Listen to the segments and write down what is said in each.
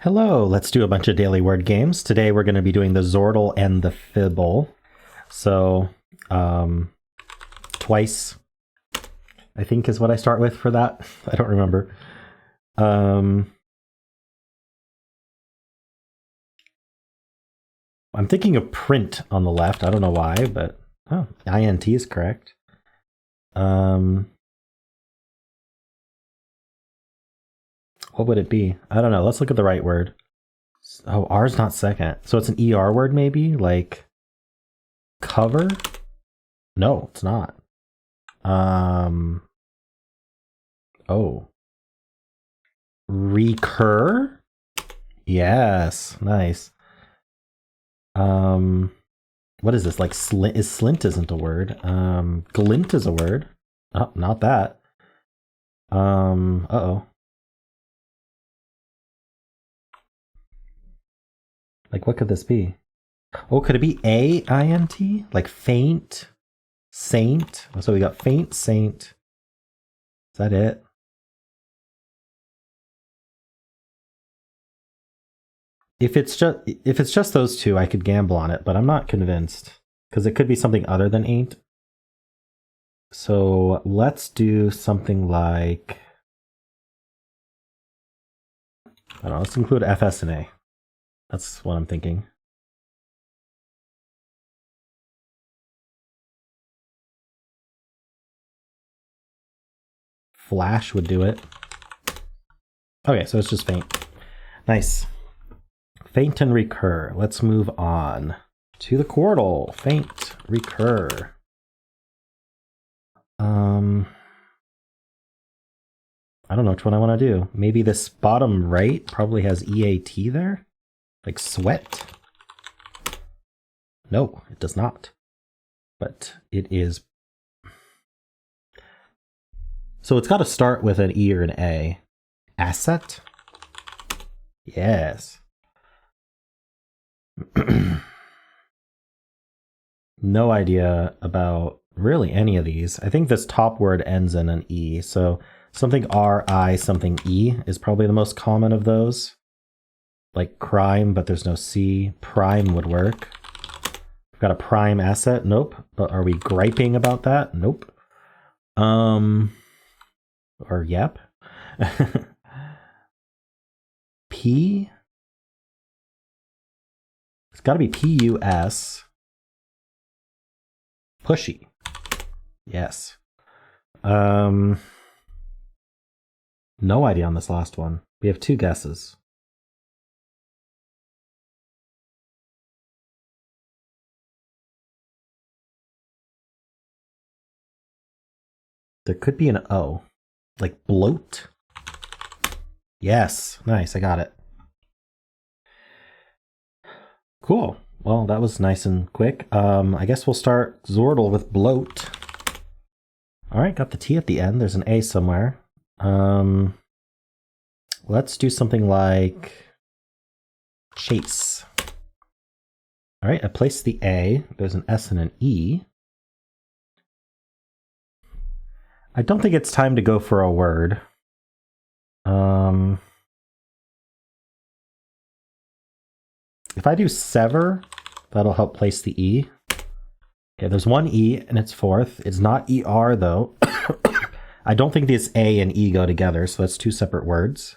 Hello, let's do a bunch of daily word games. Today we're going to be doing the Xordle and the Fibble. So, twice, I think is what I start with for that. I don't remember. I'm thinking of print on the left. I don't know why, but INT is correct. What would it be? I don't know. Let's look at the right word. Oh, R's not second. So it's an ER word maybe? Like cover? No, it's not. Oh. Recur? Yes, nice. What is this? Like slint isn't a word. Glint is a word. Oh, not that. Uh-oh. Like, what could this be? Oh, could it be A-I-N-T? Like faint? Saint? So we got faint, saint. Is that it? If it's just those two, I could gamble on it, but I'm not convinced. Because it could be something other than ain't. So let's do something like, I don't know, let's include FS and A. That's what I'm thinking. Flash would do it. Okay, so it's just faint. Nice. Faint and recur. Let's move on to the Quordle. Faint, recur. I don't know which one I want to do. Maybe this bottom right probably has EAT there? Like sweat? No, it does not. But it is. So it's got to start with an E or an A. Asset? Yes. No idea about really any of these. I think this top word ends in an E. So something R-I, something E is probably the most common of those. Like crime, but there's no C. Prime would work. We've got a prime asset. Nope. But are we griping about that? Nope. Or yep. P? It's got to be P-U-S. Pushy. Yes. No idea on this last one. We have two guesses. There could be an O. Like bloat? Yes. Nice. I got it. Cool. Well, that was nice and quick. I guess we'll start Xordle with bloat. All right, got the T at the end. There's an A somewhere. Let's do something like chase. All right, I placed the A. There's an S and an E. I don't think it's time to go for a word. If I do sever, that'll help place the E. Okay, there's one E and it's fourth. It's not ER though. I don't think this A and E go together, so that's two separate words.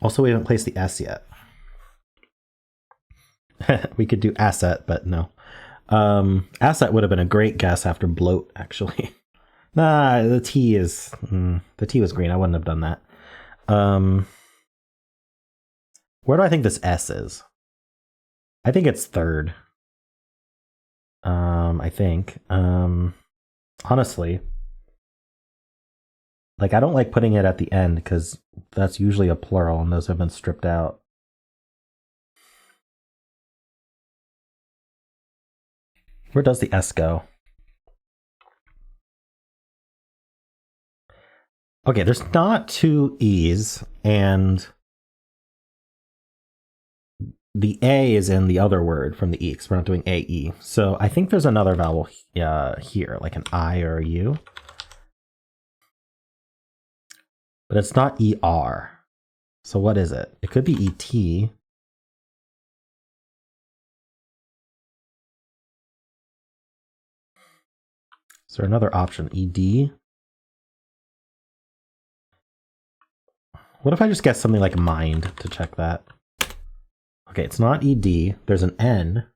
Also, we haven't placed the S yet. We could do asset, but no. Asset would have been a great guess after bloat, actually. Nah, the T was green. I wouldn't have done that. Where do I think this S is? I think it's third. I think. Honestly. Like, I don't like putting it at the end because that's usually a plural and those have been stripped out. Where does the S go? Okay, there's not two E's, and the A is in the other word from the E, because we're not doing AE. So I think there's another vowel here, like an I or a U. but it's not ER. So what is it? It could be ET. Is there another option? ED? What if I just guess something like mind to check that? Okay, it's not ED. There's an N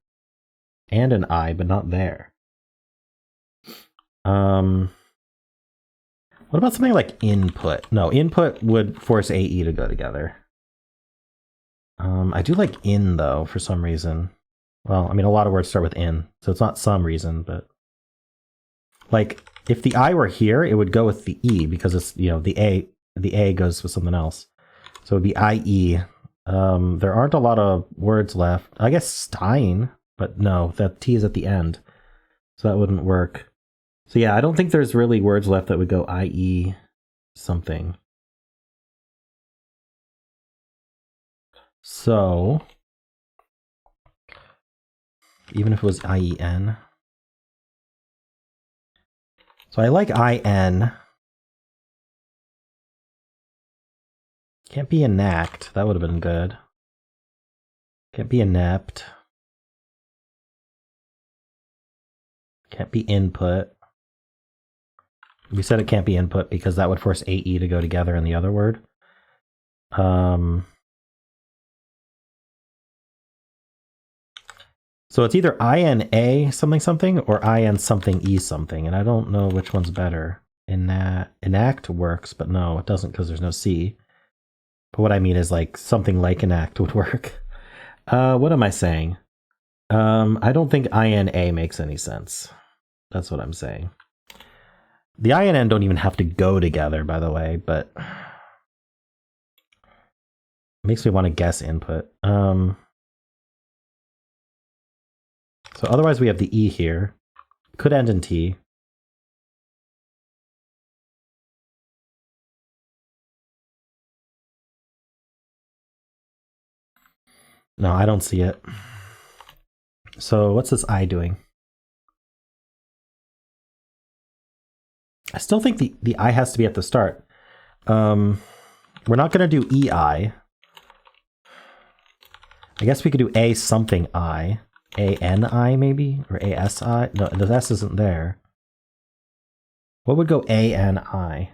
and an I, but not there. What about something like input? No, input would force AE to go together. I do like in, though, for some reason. Well, I mean, a lot of words start with in, so it's not some reason, but... Like, if the I were here, it would go with the E, because it's, you know, the A goes with something else. So it would be IE. There aren't a lot of words left. I guess Stein, but no, that T is at the end. So that wouldn't work. So yeah, I don't think there's really words left that would go IE something. So, even if it was IEN. So I like IN. Can't be enact. That would have been good. Can't be inept. Can't be input. We said it can't be input because that would force AE to go together in the other word. So it's either INA something something or IN something E something, and I don't know which one's better. Enact works, but no, it doesn't because there's no C. But what I mean is like something like enact would work. What am I saying? I don't think INA makes any sense. That's what I'm saying. The I and N don't even have to go together, by the way, but it makes me want to guess input. So otherwise we have the E here. Could end in T. No, I don't see it. So what's this I doing? I still think the I has to be at the start. We're not going to do EI. I guess we could do A something I. ANI maybe? Or ASI? No, the S isn't there. What would go ANI?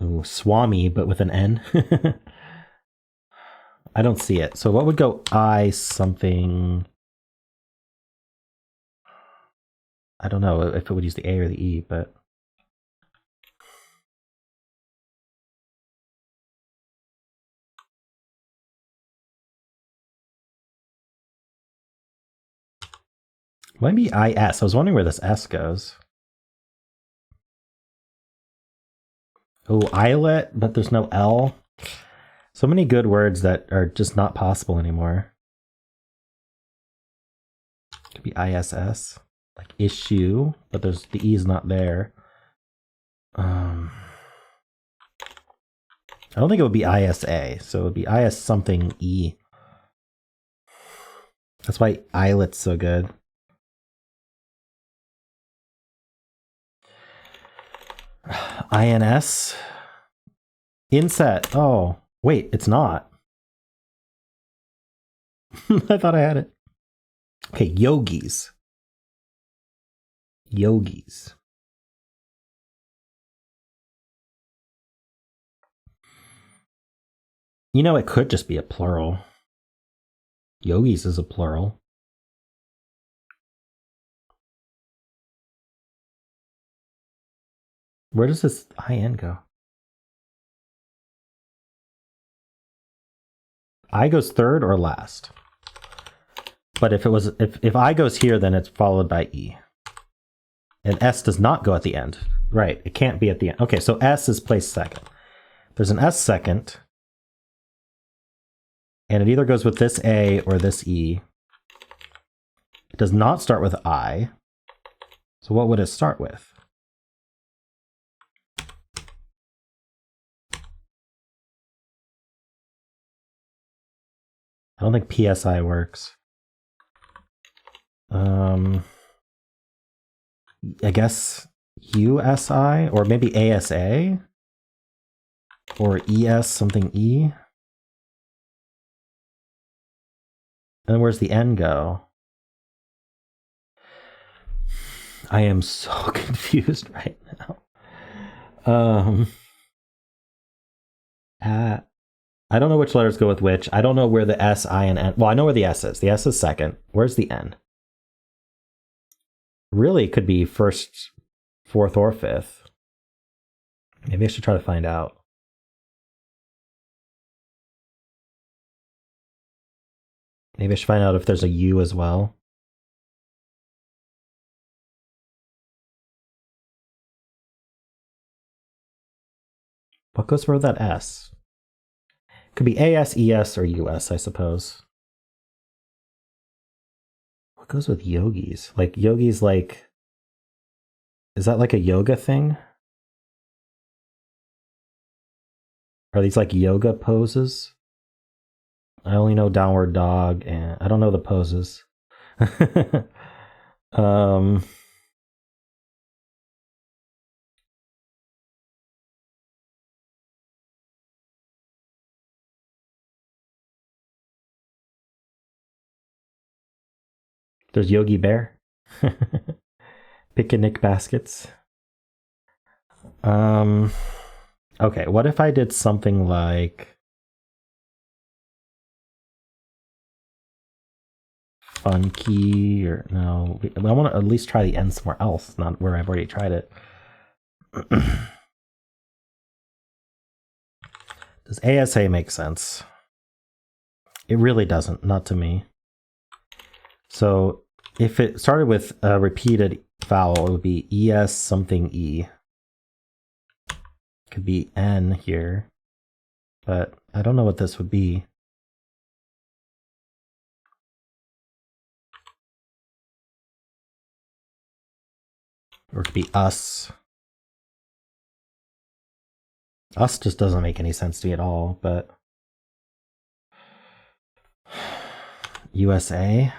Ooh, Swami, but with an N. I don't see it. So what would go I something? I don't know if it would use the A or the E, but... Might be IS. I was wondering where this S goes. Oh, islet, but there's no L. So many good words that are just not possible anymore. Could be ISS, like issue, but there's the E is not there. I don't think it would be ISA, so it would be IS something E. That's why islet's so good. INS. Inset. Oh, wait, it's not. I thought I had it. Okay, yogis. Yogis. You know, it could just be a plural. Yogis is a plural. Where does this IN go? I goes third or last. But if it was if I goes here, then it's followed by E. And S does not go at the end. Right, it can't be at the end. Okay, so S is placed second. There's an S second. And it either goes with this A or this E. It does not start with I. So what would it start with? I don't think PSI works. I guess USI or maybe ASA or ES something E. And where's the N go? I am so confused right now. I don't know which letters go with which. I don't know where the S, I, and N. Well, I know where the S is. The S is second. Where's the N? Really, it could be first, fourth, or fifth. Maybe I should try to find out. Maybe I should find out if there's a U as well. What goes for that S? Could be AS, ES, or US, I suppose. What goes with yogis? Like, yogis, like... Is that like a yoga thing? Are these like yoga poses? I only know downward dog, and I don't know the poses. There's Yogi Bear. Picnic baskets. Okay, what if I did something like funky or no? I want to at least try the N somewhere else, not where I've already tried it. Does ASA make sense? It really doesn't, not to me. So if it started with a repeated vowel, it would be ES something E. Could be N here, but I don't know what this would be. Or it could be us. Us just doesn't make any sense to me at all, but USA.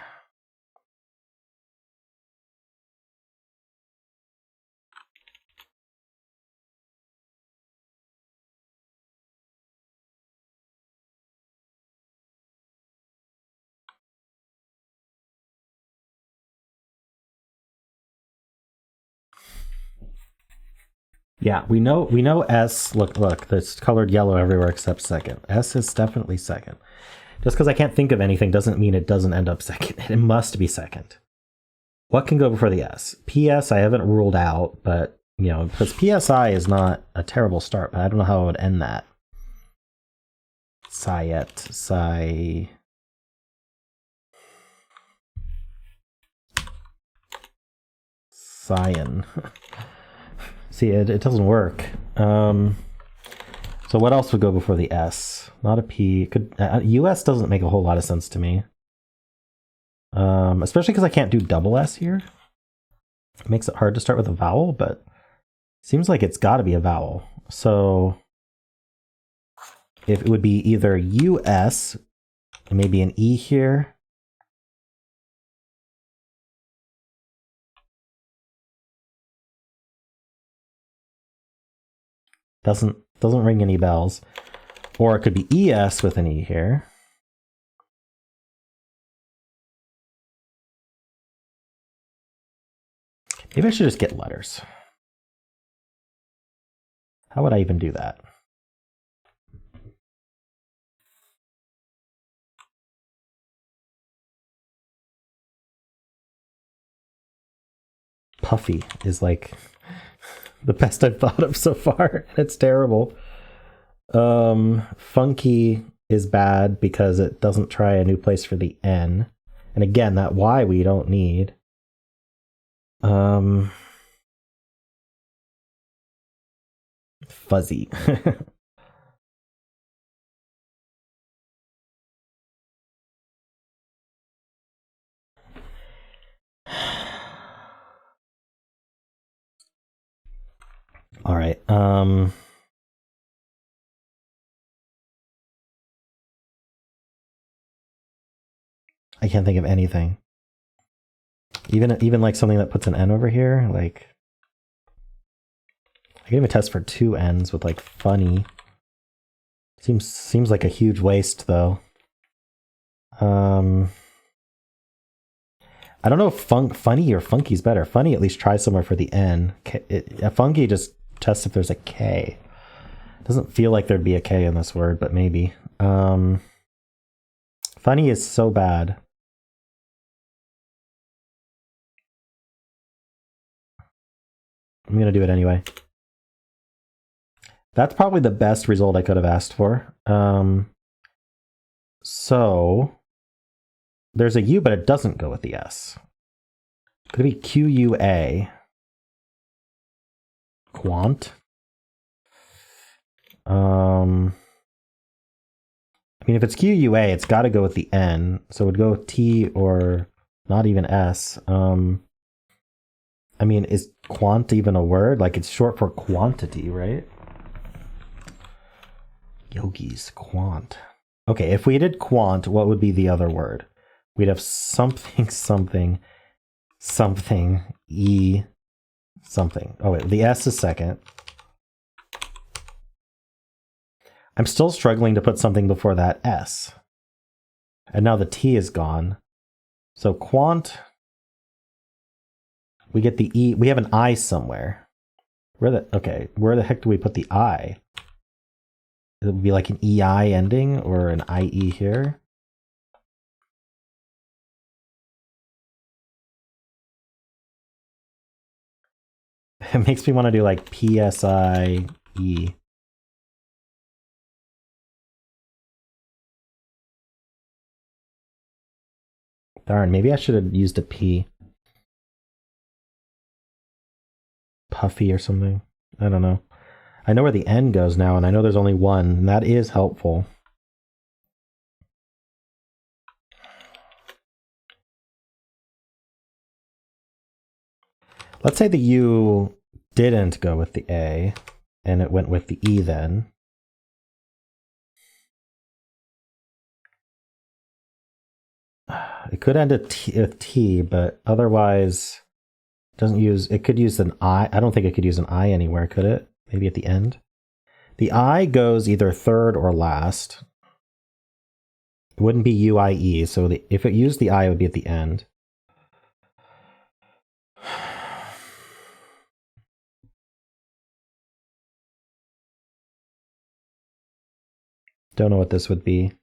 Yeah, we know S. Look, it's colored yellow everywhere except second. S is definitely second. Just because I can't think of anything doesn't mean it doesn't end up second. It must be second. What can go before the S? PS I haven't ruled out, but you know, because PSI is not a terrible start, but I don't know how I would end that. Sayet, Cyan. See, it doesn't work. So what else would go before the S? Not a P. Could US doesn't make a whole lot of sense to me. Especially because I can't do double S here. It makes it hard to start with a vowel, but seems like it's got to be a vowel. So if it would be either US and maybe an E here. Doesn't ring any bells. Or it could be ES with an E here. Maybe I should just get letters. How would I even do that? Puffy is like the best I've thought of so far. It's terrible. Funky is bad because it doesn't try a new place for the N. And again, that Y we don't need. Fuzzy. All right. I can't think of anything. Even like something that puts an N over here, like I can even test for 2 N's with like funny. Seems like a huge waste though. I don't know if funny or funky's better. Funny at least tries somewhere for the N. Funky just tests if there's a K. Doesn't feel like there'd be a K in this word, but maybe. Funny is so bad. I'm gonna do it anyway. That's probably the best result I could have asked for. So there's a U, but it doesn't go with the S. Could it be QUA? Quant? I mean, if it's QUA, it's got to go with the N. So it would go with T or not even S. I mean, is quant even a word? Like, it's short for quantity, right? Yogis, quant. Okay, if we did quant, what would be the other word? We'd have something, E, something. Oh, wait, the S is second. I'm still struggling to put something before that S. And now the T is gone. So quant, we get the E. We have an I somewhere. Where the heck do we put the I? It would be like an EI ending or an IE here. It makes me want to do like PSIE. Darn, maybe I should have used a P. Puffy or something. I don't know. I know where the N goes now, and I know there's only one, and that is helpful. Let's say the U didn't go with the A, and it went with the E then. It could end with T, but otherwise it could use an I. I don't think it could use an I anywhere, could it? Maybe at the end. The I goes either third or last. It wouldn't be UIE, so if it used the I, it would be at the end. Don't know what this would be.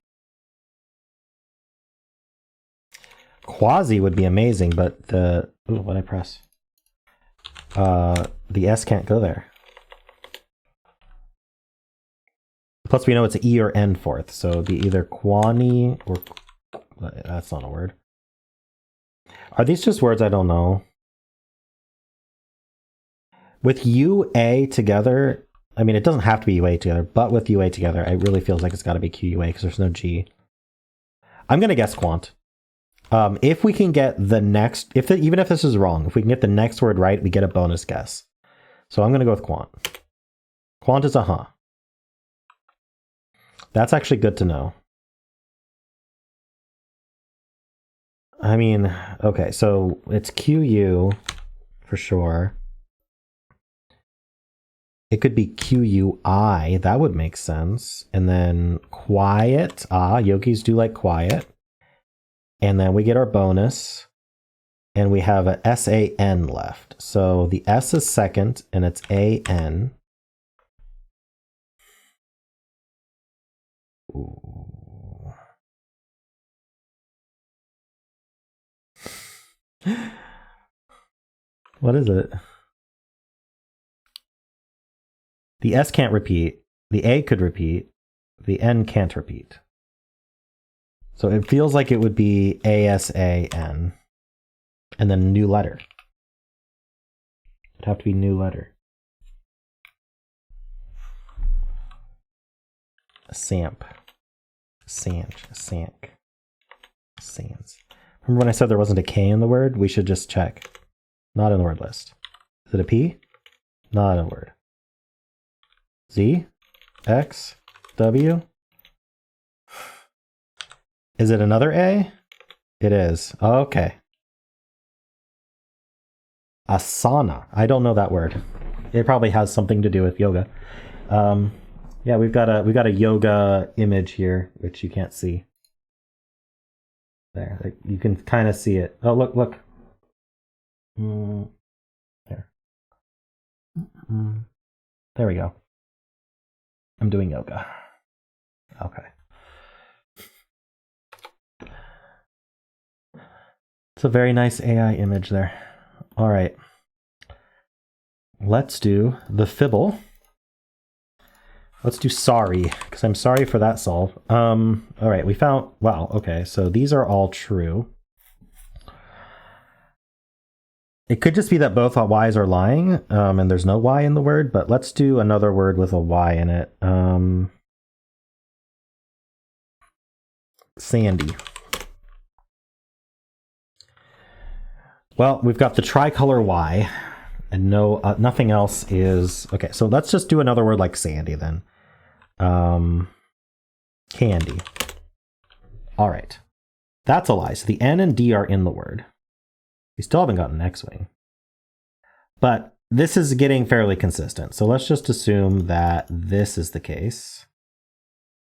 Quasi would be amazing, but what I press? The S can't go there. Plus, we know it's E or N fourth, so it'd be either quani or... That's not a word. Are these just words I don't know? With UA together, I mean, it doesn't have to be UA together, but with UA together, it really feels like it's got to be QUA because there's no G. I'm going to guess quant. If we can get the next... even if this is wrong, if we can get the next word right, we get a bonus guess. So I'm going to go with quant. Quant is a huh. That's actually good to know. I mean, okay, so it's QU for sure. It could be QUI, that would make sense. And then quiet, yogis do like quiet. And then we get our bonus, and we have a SAN left. So the S is second, and it's AN. Ooh. What is it? The S can't repeat. The A could repeat. The N can't repeat. So it feels like it would be ASAN. And then new letter. It'd have to be new letter. A samp. Sanj. Sank. Sans. Remember when I said there wasn't a K in the word? We should just check. Not in the word list. Is it a P? Not a word. Z? X? W? Is it another A? It is. Okay. Asana. I don't know that word. It probably has something to do with yoga. Yeah, we've got a yoga image here, which you can't see. There, you can kind of see it. Oh, look. There. There we go. I'm doing yoga. Okay. It's a very nice AI image there. All right. Let's do the Fibble. Let's do sorry, because I'm sorry for that solve. All right, we found, wow, okay, so these are all true. It could just be that both Y's are lying, and there's no Y in the word, but let's do another word with a Y in it. Sandy. Well, we've got the tricolor Y, and no, nothing else is... Okay, so let's just do another word like Sandy then. Candy. All right. That's a lie. So the N and D are in the word. We still haven't gotten X-Wing. But this is getting fairly consistent. So let's just assume that this is the case.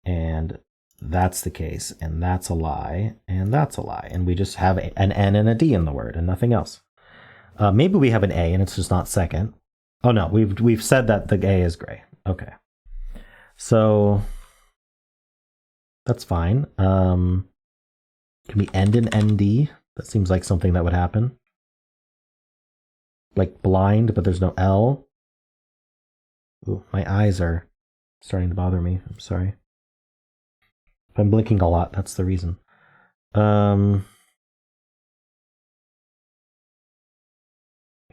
And that's the case. And that's a lie. And that's a lie. And we just have an N and a D in the word and nothing else. Maybe we have an A and it's just not second. Oh no, we've said that the A is gray. Okay. So that's fine. Can we end in ND? That seems like something that would happen. Like blind, but there's no L. Ooh, my eyes are starting to bother me. I'm sorry. If I'm blinking a lot, that's the reason.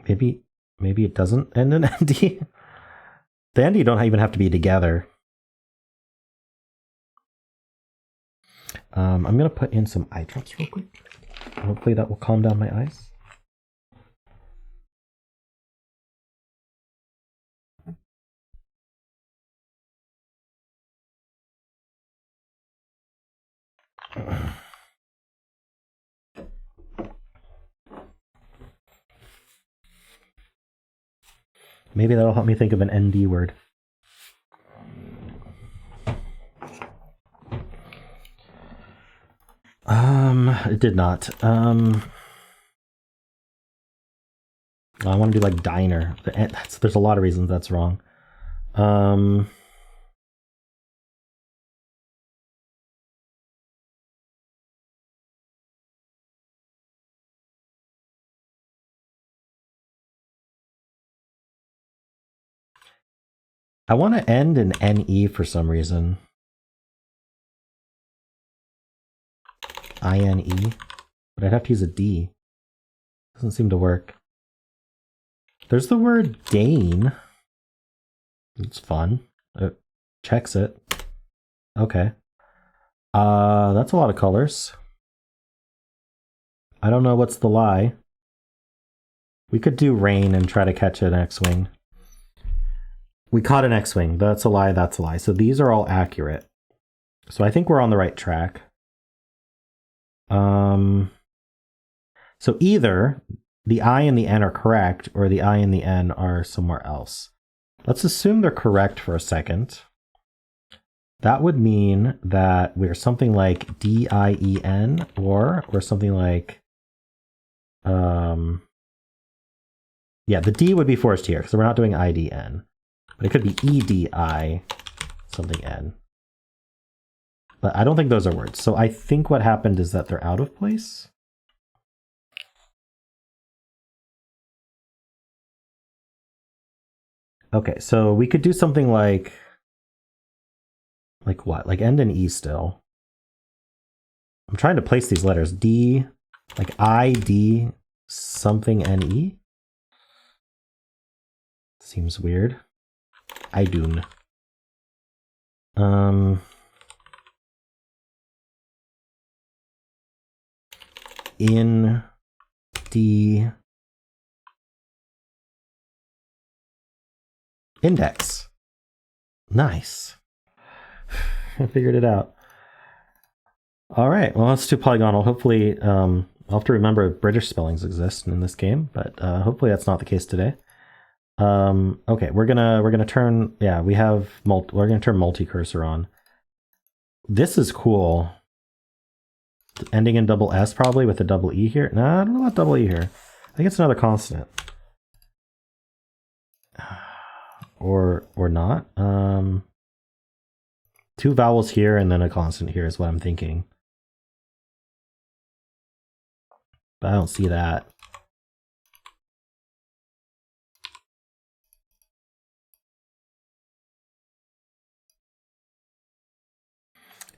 Maybe it doesn't end in ND. The ND don't even have to be together. I'm going to put in some eye drops real quick. Hopefully that will calm down my eyes. Maybe that'll help me think of an ND word. It did not. I want to do like diner. There's a lot of reasons that's wrong. I want to end in NE for some reason. INE, but I'd have to use a D. Doesn't seem to work. There's the word Dane. It's fun. It checks it. Okay. That's a lot of colors. I don't know what's the lie. We could do rain and try to catch an X-Wing. We caught an X-Wing. That's a lie, that's a lie. So these are all accurate. So I think we're on the right track. So either the I and the N are correct, or the I and the N are somewhere else. Let's assume they're correct for a second. That would mean that we're something like D-I-E-N, or we're something like, yeah, the D would be forced here, so we're not doing I-D-N. But it could be E-D-I something N. But I don't think those are words. So I think what happened is that they're out of place. Okay, so we could do something like what? Like end in E still. I'm trying to place these letters. D, like I-D something N-E. Seems weird. Idun. In the index. Nice. I figured it out. All right, well, let's do polygonal. Hopefully I'll have to remember British spellings exist in this game, but hopefully that's not the case today. Okay, we're gonna turn, yeah, we're gonna turn multi-cursor on. This is cool. Ending in double S probably with a double E here. No, I don't know about double E here. I think it's another consonant. Or not. Two vowels here and then a consonant here is what I'm thinking. But I don't see that.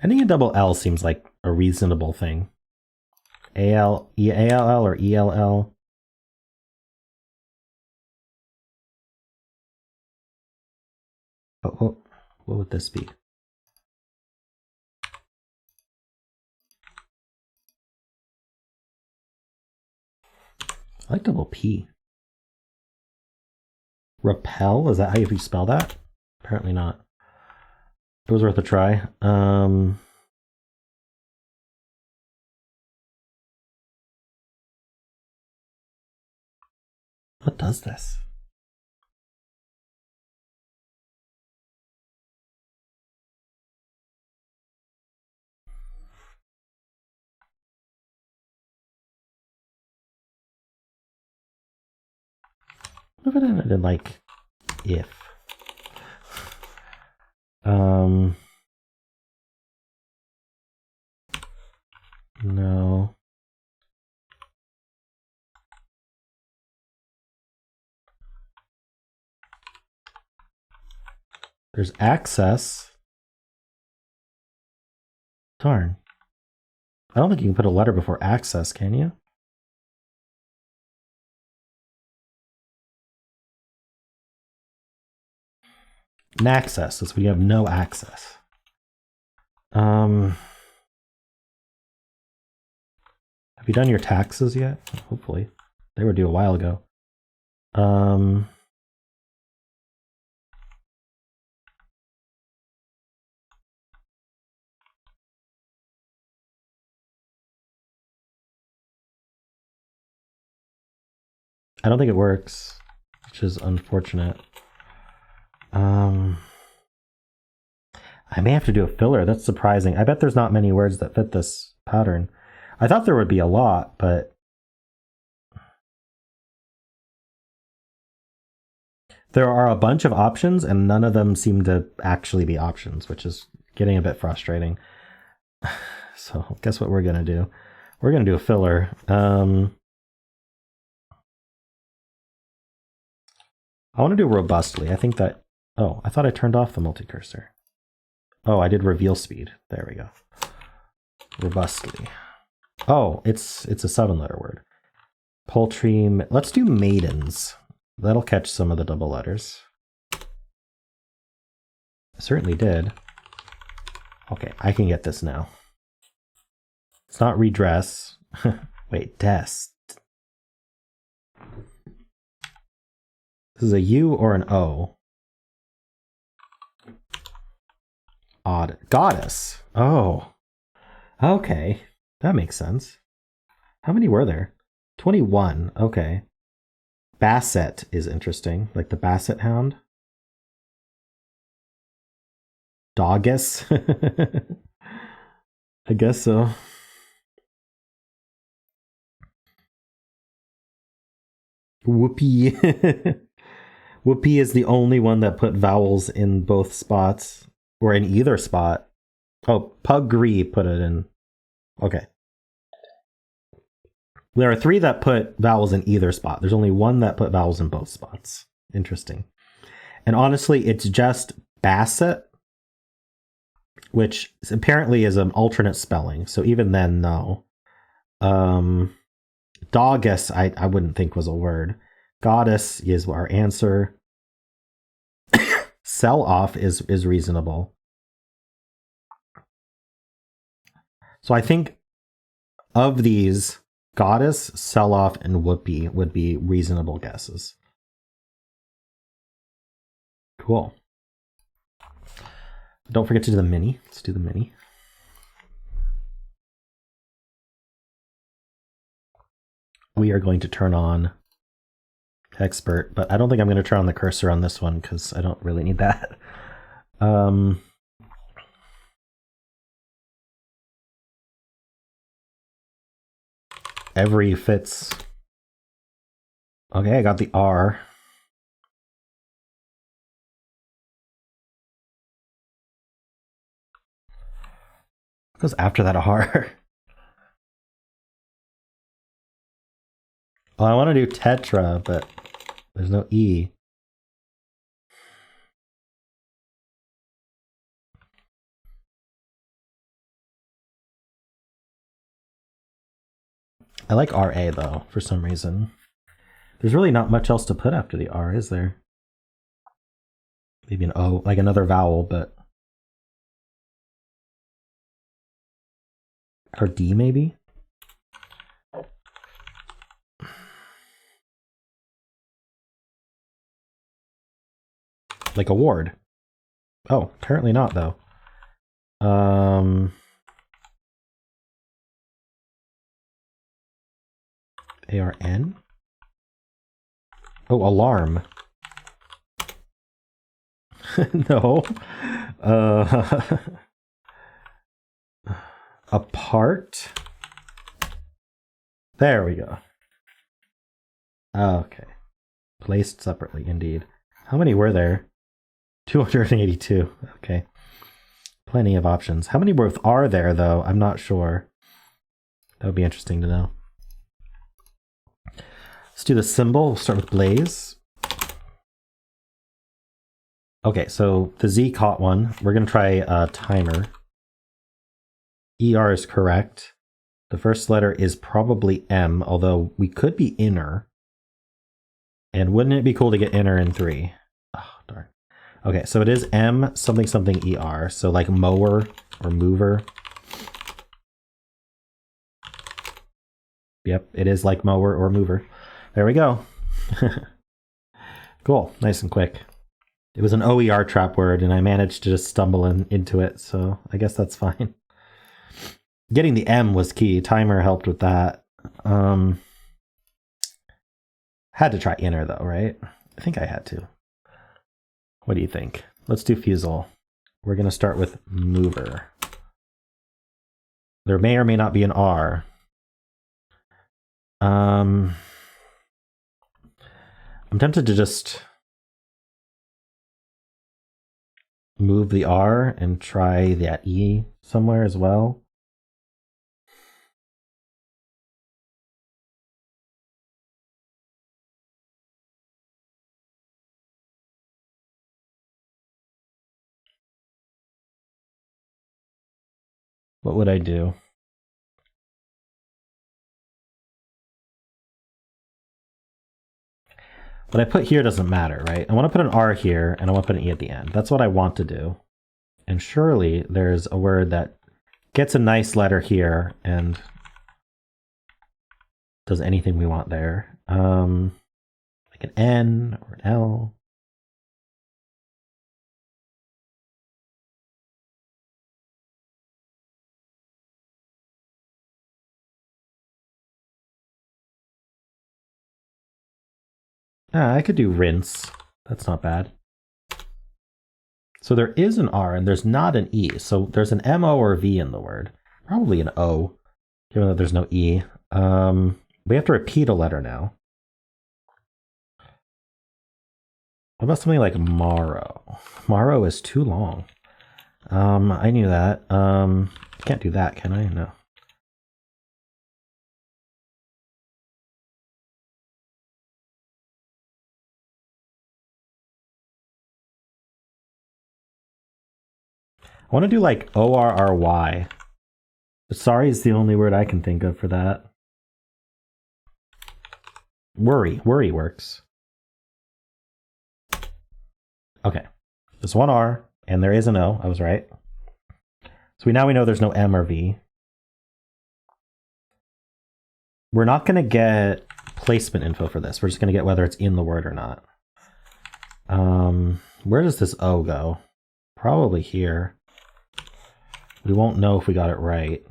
Ending in double L seems like a reasonable thing. A-L-L or E-L-L. What would this be? I like double P. Repel? Is that how you spell that? Apparently not. It was worth a try. What does this? What if it ended in like if? No. There's access. Darn. I don't think you can put a letter before access, can you? Naccess. That's when you have no access. Have you done your taxes yet? Hopefully. They were due a while ago. I don't think it works, which is unfortunate. I may have to do a filler. That's surprising. I bet there's not many words that fit this pattern. I thought there would be a lot, but there are a bunch of options and none of them seem to actually be options, which is getting a bit frustrating. So guess what we're going to do? We're going to do a filler. I want to do robustly. I think that, oh, I thought I turned off the multi-cursor. Oh, I did reveal speed. There we go. Robustly. Oh, it's a 7-letter word. Poultry. Let's do maidens. That'll catch some of the double letters. Certainly did. Okay, I can get this now. It's not redress. Wait, des. This is a U or an O. Odd. Goddess. Oh. Okay. That makes sense. How many were there? 21. Okay. Basset is interesting. Like the basset hound. Doggus. I guess so. Whoopee. Whoopee is the only one that put vowels in both spots. Or in either spot. Oh, Puggree put it in. Okay. There are 3 that put vowels in either spot. There's only 1 that put vowels in both spots. Interesting. And honestly, it's just Basset, which apparently is an alternate spelling. So even then, no. Doggus, I wouldn't think was a word. Goddess is our answer. Sell off is reasonable. So I think of these, goddess, sell off, and whoopee would be reasonable guesses. Cool. Don't forget to do the mini. Let's do the mini. we are going to turn on expert, but I don't think I'm going to turn on the cursor on this one because I don't really need that. Every fits. Okay, I got the R. What goes after that R? Well, I want to do tetra, but there's no E. I like RA though, for some reason. There's really not much else to put after the R, is there? Maybe an O, like another vowel, but... Or D, maybe? Like a word. Oh, apparently not, though. ARN? Oh, alarm. No. Apart? There we go. Okay. Placed separately, indeed. How many were there? 282. Okay. Plenty of options. How many worth are there, though? I'm not sure. That would be interesting to know. Let's do the symbol. We'll start with blaze. Okay, so the Z caught one. We're going to try timer. ER is correct. The first letter is probably M, although we could be inner. And wouldn't it be cool to get inner in 3? Oh, darn. Okay, so it is M something something ER. So like mower or mover. Yep, it is like mower or mover. There we go. Cool, nice and quick. It was an OER trap word, and I managed to just stumble into it, so I guess that's fine. Getting the M was key. Timer helped with that. Had to try inner, though, right? I think I had to. What do you think? Let's do Fusele. We're going to start with mover. There may or may not be an R. I'm tempted to just move the R and try that E somewhere as well. What would I do? What I put here doesn't matter, right? I want to put an R here, and I want to put an E at the end. That's what I want to do. And surely there's a word that gets a nice letter here and does anything we want there. Like an N or an L. I could do rinse. That's not bad. So there is an R and there's not an E. So there's an M-O or V in the word. Probably an O, given that there's no E. We have to repeat a letter now. What about something like Morrow? Morrow is too long. I knew that. Can't do that, can I? No. I want to do like O-R-R-Y. Sorry is the only word I can think of for that. Worry. Worry works. Okay. There's one R, and there is an O. I was right. So now we know there's no M or V. We're not going to get placement info for this. We're just going to get whether it's in the word or not. Where does this O go? Probably here. We won't know if we got it right.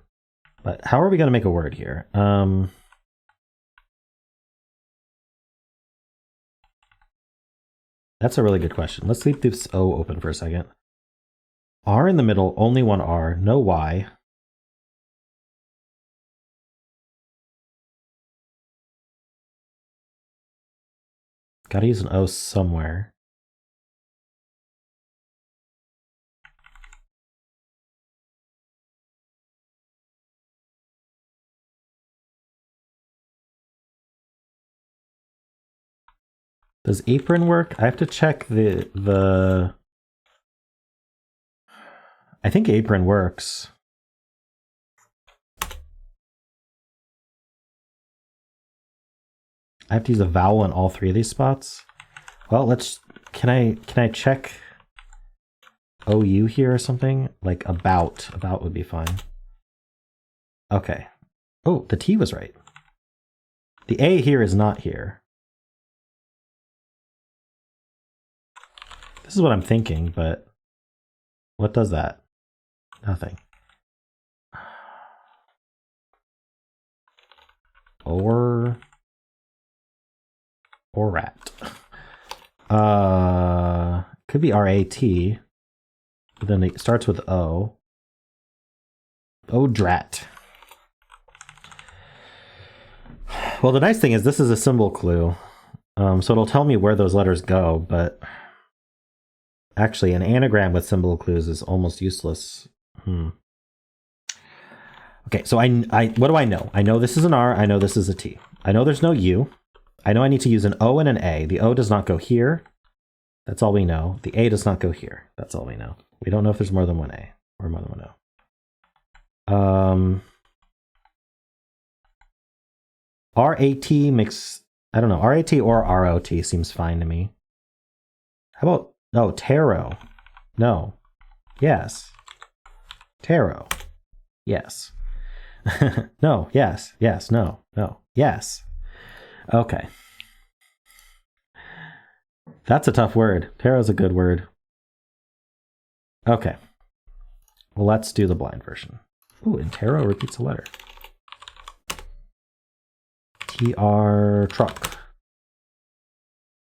But how are we going to make a word here? That's a really good question. Let's leave this O open for a second. R in the middle, only one R, no Y. Gotta use an O somewhere. Does apron work? I have to check the... I think apron works. I have to use a vowel in all three of these spots. Well, can I check OU here or something? Like about would be fine. Okay. Oh, the T was right. The A here is not here. This is what I'm thinking, but what does that? Nothing. Or rat. Could be R-A-T, but then it starts with O. O-drat. Well, the nice thing is this is a symbol clue, so it'll tell me where those letters go, but actually an anagram with symbol clues is almost useless. Okay, so I what do I know? I know this is an R, I know this is a T. I know there's no U. I know I need to use an O and an A. The O does not go here. That's all we know. The A does not go here. That's all we know. We don't know if there's more than one A or more than one O. R-A-T makes, I don't know, R-A-T or R-O-T seems fine to me. How about, no, tarot. No. Yes. Tarot. Yes. No, yes, yes, no, no, yes. Okay. That's a tough word. Tarot's a good word. Okay. Well, let's do the blind version. Ooh, and tarot repeats a letter. TR truck.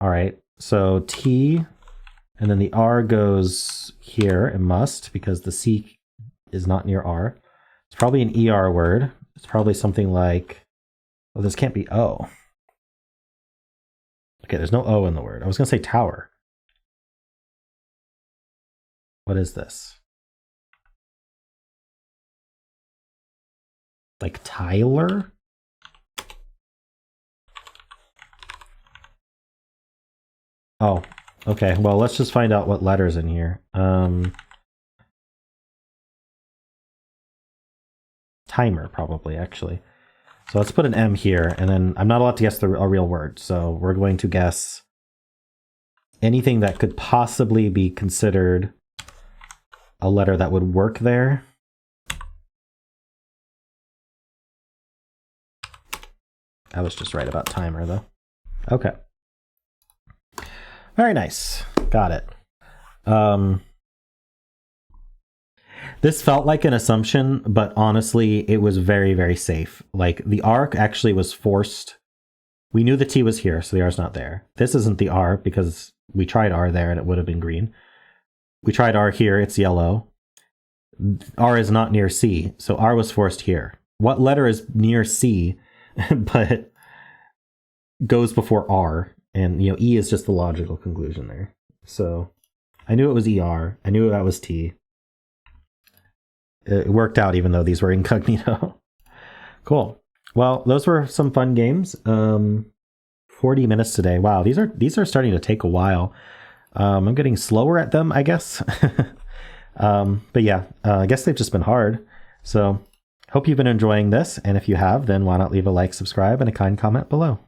All right. So T, and then the R goes here. It must, because the C is not near R. It's probably an ER word. It's probably something like, oh, this can't be O. Okay, there's no O in the word. I was going to say tower. What is this? Like Tyler? Oh, okay. Well, let's just find out what letters in here. Timer, probably, actually. So let's put an M here, and then I'm not allowed to guess a real word, so we're going to guess anything that could possibly be considered a letter that would work there. I was just right about timer, though. Okay. Very nice. Got it. This felt like an assumption, but honestly, it was very, very safe. Like, the R actually was forced. We knew the T was here, so the R's not there. This isn't the R because we tried R there and it would have been green. We tried R here, it's yellow. R is not near C, so R was forced here. What letter is near C, but goes before R? And, you know, E is just the logical conclusion there. So I knew it was ER. I knew that was T. It worked out even though these were incognito. Cool. Well, those were some fun games. 40 minutes today. Wow, these are starting to take a while. I'm getting slower at them, I guess. But yeah, I guess they've just been hard. So hope you've been enjoying this. And if you have, then why not leave a like, subscribe, and a kind comment below.